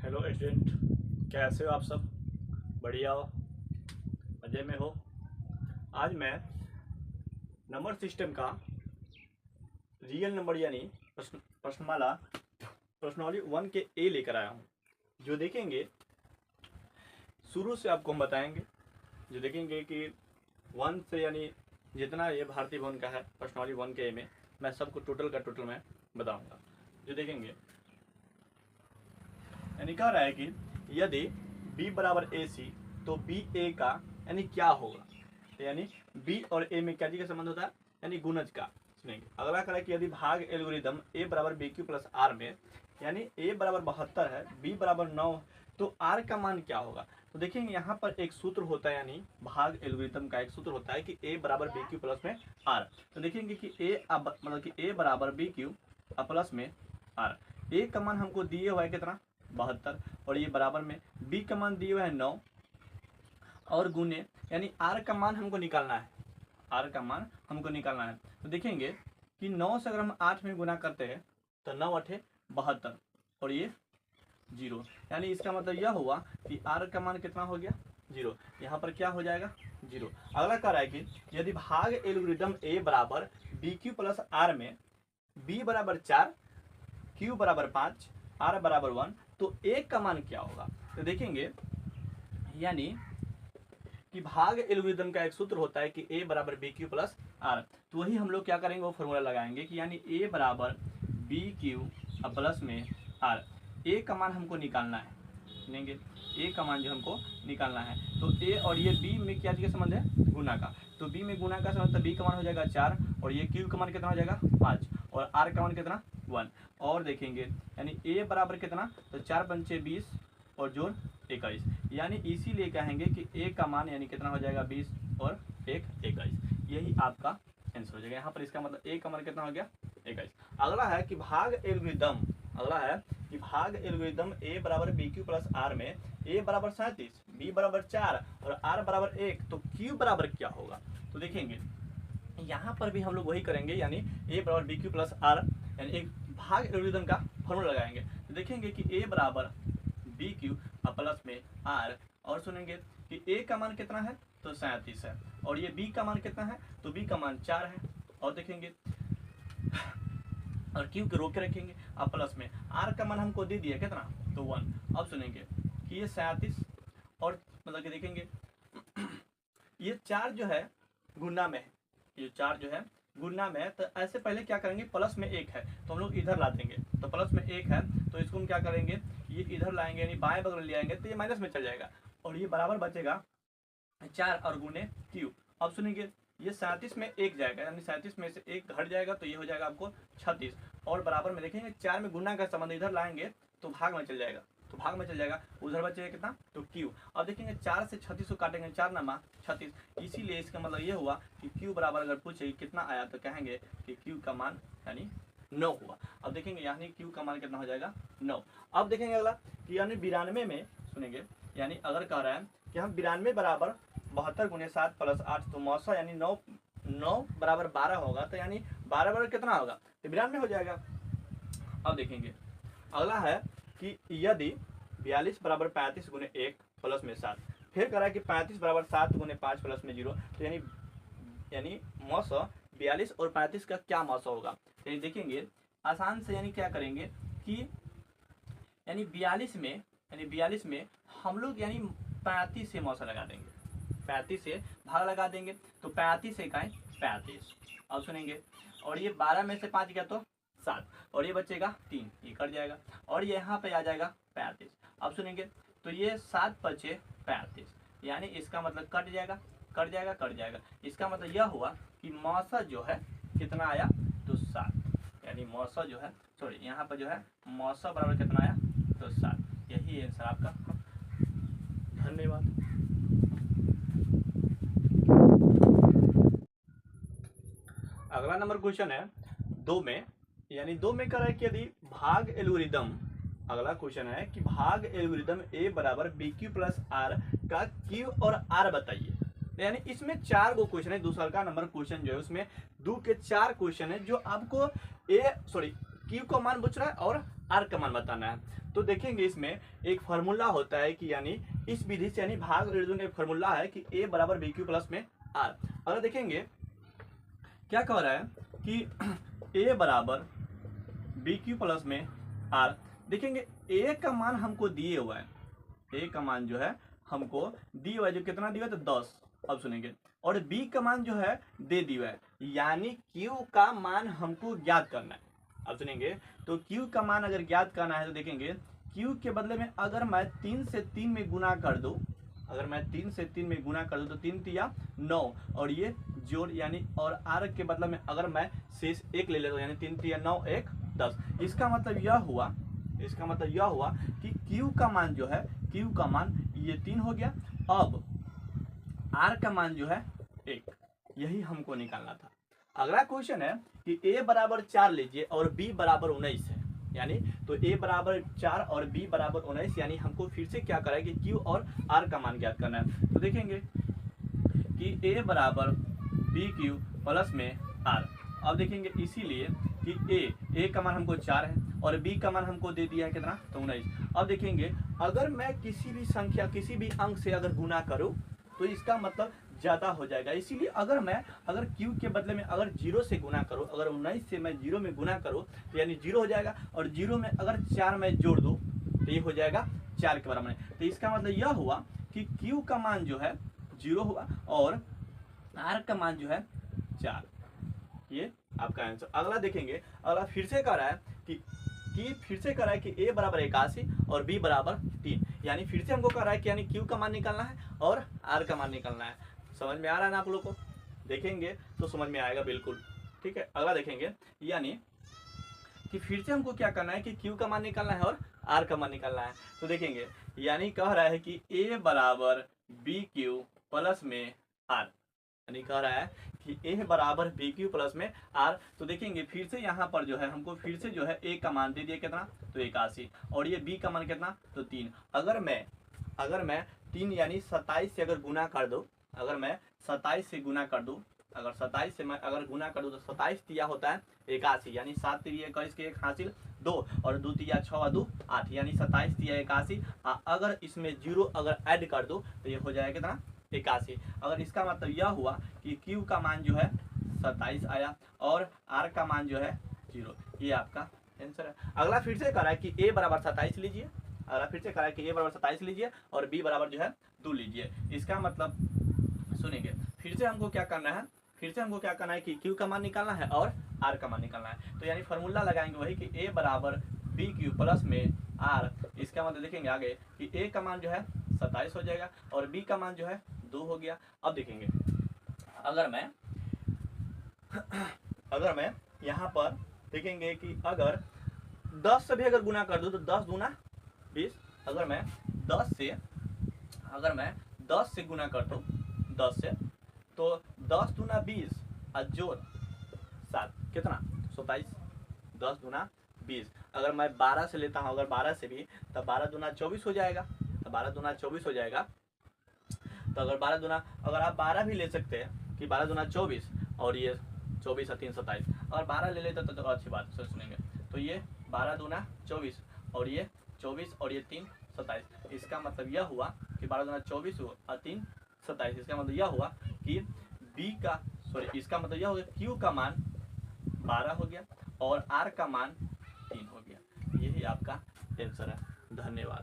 Hello student, कैसे हो आप सब? बढ़िया हो, मज़े में हो? आज मैं नंबर सिस्टम का रियल नंबर यानी प्रश्नमाला प्रश्नावली 1 के ए लेकर आया हूँ। जो देखेंगे शुरू से आपको हम बताएंगे, जो देखेंगे कि 1 से यानी जितना ये भारतीय भवन का है प्रश्नावली 1 के ए में मैं सबको टोटल का टोटल मैं बताऊंगा। जो देखेंगे यानी कह रहा है कि यदि b बराबर AC तो बी ए का यानी क्या होगा, यानी b और a में क्या चीज का संबंध होता है, यानी गुणज का। सुनेंगे अगला कह रहा है कि यदि भाग एल्गोरिदम a बराबर BQ प्लस r में यानी a बराबर 72 है, b बराबर 9 तो r का मान क्या होगा। तो देखेंगे यहाँ पर एक सूत्र होता है, यानी भाग एल्गोरिदम का एक सूत्र होता है कि a बराबर BQ प्लस में r। तो देखेंगे कि मतलब कि a बराबर BQ प्लस में r। a का मान हमको दिए हुआ है कितना 72 और ये बराबर में b का मान दिए हुए है 9 और गुने यानी r का मान हमको निकालना है, r का मान हमको निकालना है। तो देखेंगे कि 9 से अगर हम 8 में गुना करते हैं तो 9 8 72 और ये 0, यानी इसका मतलब यह हुआ कि r का मान कितना हो गया 0। यहाँ पर क्या हो जाएगा 0। अगला कह रहा है कि यदि भाग एल्गोरिदम a बराबर BQ प्लस r में b बराबर 4 q बराबर 5 r बराबर 1 तो a का मान क्या होगा। तो देखेंगे यानी कि भाग एल्गोरिदम का एक सूत्र होता है कि a बराबर BQ प्लस r। तो वही हम लोग क्या करेंगे, वो फॉर्मूला लगाएंगे कि यानी a बराबर BQ प्लस में r। a का मान हमको निकालना है, सुनेंगे a का मान जो हमको निकालना है। तो a और ये b में क्या चीज का संबंध है, गुना का। तो b में गुना का संबंध, तो b का मान हो जाएगा 4 और ये q का मान कितना हो जाएगा 5 और r का मान कितना 1। और देखेंगे यानी a बराबर कितना, तो 4 पंचे 20 और जोड़ 21, यानी इसीलिए कहेंगे कि a का मान यानी कितना हो जाएगा 20 और 1 21। यही आपका आंसर हो जाएगा। यहाँ पर इसका मतलब a का मान कितना हो गया 21। अगला है कि भाग एल्गोरिदम, अगला है कि भाग एल्गोरिदम a बराबर BQ प्लस r में a बराबर 37 b बराबर 4 और r बराबर 1 तो q बराबर क्या होगा। तो देखेंगे यहाँ पर भी हम लोग वही करेंगे, यानी a बराबर BQ प्लस r यानी एक भाग एल्गोरिदम का फॉर्मूला लगाएंगे। तो देखेंगे कि a बराबर BQ प्लस में r और सुनेंगे कि a का मान कितना है, तो 37 है और ये b का मान कितना है, तो b का मान 4 है और देखेंगे और q के रोक के रखेंगे। अब प्लस में r का मान हमको दे दिया कितना, तो 1। अब सुनेंगे कि ये 37 और मतलब कि देखेंगे ये 4 जो है गुना में है, ये 4 जो है गुना में है। तो ऐसे पहले क्या करेंगे, प्लस में 1 है तो हम लोग इधर ला देंगे। तो प्लस में 1 है तो इसको हम क्या करेंगे, ये इधर लाएंगे यानी बाएं बगल ले आएंगे तो ये माइनस में चल जाएगा और ये बराबर बचेगा 4 और गुने q। अब सुनेंगे ये 37 में 1 जाएगा, यानी 37 में से 1 घट जाएगा तो ये हो जाएगा आपको 36 और बराबर में देखेंगे 4 में गुना का संबंध इधर लाएंगे तो भाग में चल जाएगा, तो भाग में चल जाएगा उधर बचेगा कितना, तो q। अब देखेंगे 4 से 36 को काटेंगे, 4 नमा 36, इसीलिए इसका मतलब ये हुआ कि q बराबर अगर पूछे कितना आया तो कहेंगे कि q का मान यानी 9 हुआ। अब देखेंगे यानी q का मान कितना हो जाएगा 9। अब देखेंगे अगला कि यानी 92 में सुनेंगे, यानी अगर कह रहा है कि हम 92 बराबर 72 गुने 7 प्लस 8 तो मौसा यानी 9 बराबर 12 होगा, तो यानी 12 बराबर कितना होगा, तो 92 हो जाएगा। अब देखेंगे अगला है कि यदि 42 बराबर 35 गुने 1 प्लस में 7, फिर कह रहा है कि 35 बराबर 7 गुने 5 प्लस में 0, तो यानी मौसा 42 और 35 का क्या मौसा होगा। तो देखेंगे आसान से, यानी क्या करेंगे कि यानी 42 में हम लोग यानी 35 से मौसा लगा देंगे, 35 से भाग लगा देंगे तो 35 से इकाई 35। अब सुनेंगे और ये 12 में से 5 गया तो 7 और ये बचेगा 3, ये कट जाएगा और ये यहाँ पे आ जाएगा 35। अब सुनेंगे तो ये 7 बचे 35, यानी इसका मतलब कट जाएगा। इसका मतलब यह हुआ कि मौसा जो है कितना आया, तो 7, यानी मौसा जो है सॉरी यहाँ पर जो है मौसा बराबर कितना आया, तो 7। यही आंसर आपका। धन्यवाद। अगला नंबर क्वेश्चन है 2 में, यानी 2 में कह रहा है कि यदि भाग एल्गोरिदम, अगला क्वेश्चन है कि भाग एल्गोरिदम a बराबर BQ प्लस r का q और r बताइए। यानी इसमें 4 गो क्वेश्चन है, दूसरा का नंबर क्वेश्चन जो है उसमें 2 के 4 क्वेश्चन है जो आपको क्यू का मान पूछ रहा है और आर का मान बताना है। तो देखेंगे इसमें एक फार्मूला होता है कि यानी इस विधि से यानी भाग रेडियन का एक फार्मूला है कि ए बराबर बी क्यू प्लस में आर। अगर देखेंगे क्या कह रहा है कि ए बराबर बी क्यू प्लस में आर, देखेंगे ए का मान हमको दिए हुआ है, ए का मान जो है हमको दिया हुआ है, जो कितना दिया है तो 10। अब सुनेंगे और बी का मान जो है दे दिया है, यानी क्यू का मान हमको ज्ञात करना है। अब सुनेंगे तो क्यू का मान अगर ज्ञात करना है तो देखेंगे क्यू के बदले में अगर मैं 3 से 3 में गुना कर दूं, अगर मैं 3 से 3 में गुना कर दूं तो 3 तिया 9 और ये जोड़ यानी और आर के बदले में अगर मैं शेष 1 ले लेता हूं यानी 3 तिया 9 1 10। इसका मतलब यह हुआ, इसका मतलब यह हुआ कि क्यू का मान जो है, क्यू का मान ये 3 हो गया। अब आर का मान जो है 1, यही हमको निकालना था। अगला क्वेश्चन है कि ए बराबर 4 लीजिए और बी बराबर 19 है, यानी तो ए बराबर 4 और बी बराबर 19, यानी हमको फिर से क्या करा है कि क्यू और आर का मान ज्ञात करना है। तो देखेंगे कि ए बराबर बी क्यू प्लस में आर। अब देखेंगे इसीलिए कि ए का मान हमको 4 है और बी का मान हमको दे दिया है कितना तो 19। अब देखेंगे अगर मैं किसी भी संख्या किसी भी अंक से अगर गुना करूं तो इसका मतलब ज़्यादा हो जाएगा। इसीलिए अगर क्यू के बदले में अगर 0 से गुना करूं, अगर 19 से मैं 0 में गुना करूं तो यानी 0 हो जाएगा और 0 में अगर 4 मैं जोड़ दूं तो ये हो जाएगा 4 के बराबर। तो इसका मतलब यह हुआ कि क्यू का मान जो है 0 हुआ और आर का मान जो है 4। ये आपका आंसर। अगला देखेंगे, अगला फिर से कह रहा है कि फिर से कह रहा है कि ए बराबर 81 और बी बराबर 3, यानी फिर से हमको कह रहा है कि यानी क्यू का मान निकालना है और आर का मान निकालना है। समझ में आ रहा है ना आप लोग को? देखेंगे तो समझ में आएगा बिल्कुल, ठीक है। अगला देखेंगे यानी कि फिर से हमको क्या करना है कि क्यू का मान निकालना है और आर का मान निकालना है। तो देखेंगे यानी कह रहा है कि ए बराबर बी क्यू प्लस में आर, यानी कह रहा है कि ए बराबर बी क्यू प्लस में आर। तो देखेंगे फिर से यहाँ पर जो है हमको फिर से जो है ए का मान दे दिया कितना तो 81 और ये बी का मान कितना तो 3। अगर मैं 3 यानी 27 से अगर गुना कर दूं, अगर मैं 27 से गुना कर दूं, अगर 27 से मैं अगर गुना कर दूं तो 27 तिया होता है 81, यानी 7 तिया 21 के 1 हासिल 2 और 2 तिया 6 और 2 8, यानी 27 तिया 81। अगर इसमें 0 अगर ऐड कर दूं तो ये हो जाएगा कितना 81। अगर इसका मतलब यह हुआ कि क्यू का मान जो है 27 आया और आर का मान जो है 0। ये आपका आंसर है। अगला फिर से कह रहा है कि ए बराबर 27 लीजिए, अगला फिर से कह रहा है कि ए बराबर 27 लीजिए और बी बराबर जो है 2 लीजिए। इसका मतलब सुनेंगे फिर से हमको क्या करना है, फिर से हमको क्या करना है कि क्यू का मान निकालना है और आर का मान निकालना है। तो यानी फार्मूला लगाएंगे वही कि ए बराबर बी क्यू प्लस में आर। इसका मतलब देखेंगे आगे कि ए का मान जो है 27 हो जाएगा और बी का मान जो है 2 हो गया। अब देखेंगे अगर मैं यहाँ पर देखेंगे कि अगर 10 से भी अगर गुना कर दूं तो 10 दूना 20। अगर मैं 10 से गुना कर दूं 10 से तो 10 दूना 20 और जोड़ 7 कितना 27, 10 दूना 20। अगर मैं 12 से लेता हूँ, अगर 12 से भी तब 12 दूना 24 हो जाएगा, तो 12 दूना 24 हो जाएगा। तो अगर 12 दूना अगर आप 12 भी ले सकते हैं कि 12 दूना 24 और ये 24 और 3 27, अगर 12 ले लेते तो अच्छी बात से सुनेंगे। तो ये 12 दूना 24 और ये 24 और ये 3 27। इसका मतलब यह हुआ कि 12 दूना 24 और 3 27। इसका मतलब यह हुआ कि इसका मतलब यह हो गया क्यू का मान 12 हो गया और आर का मान 3 हो गया। यही आपका आंसर है। धन्यवाद।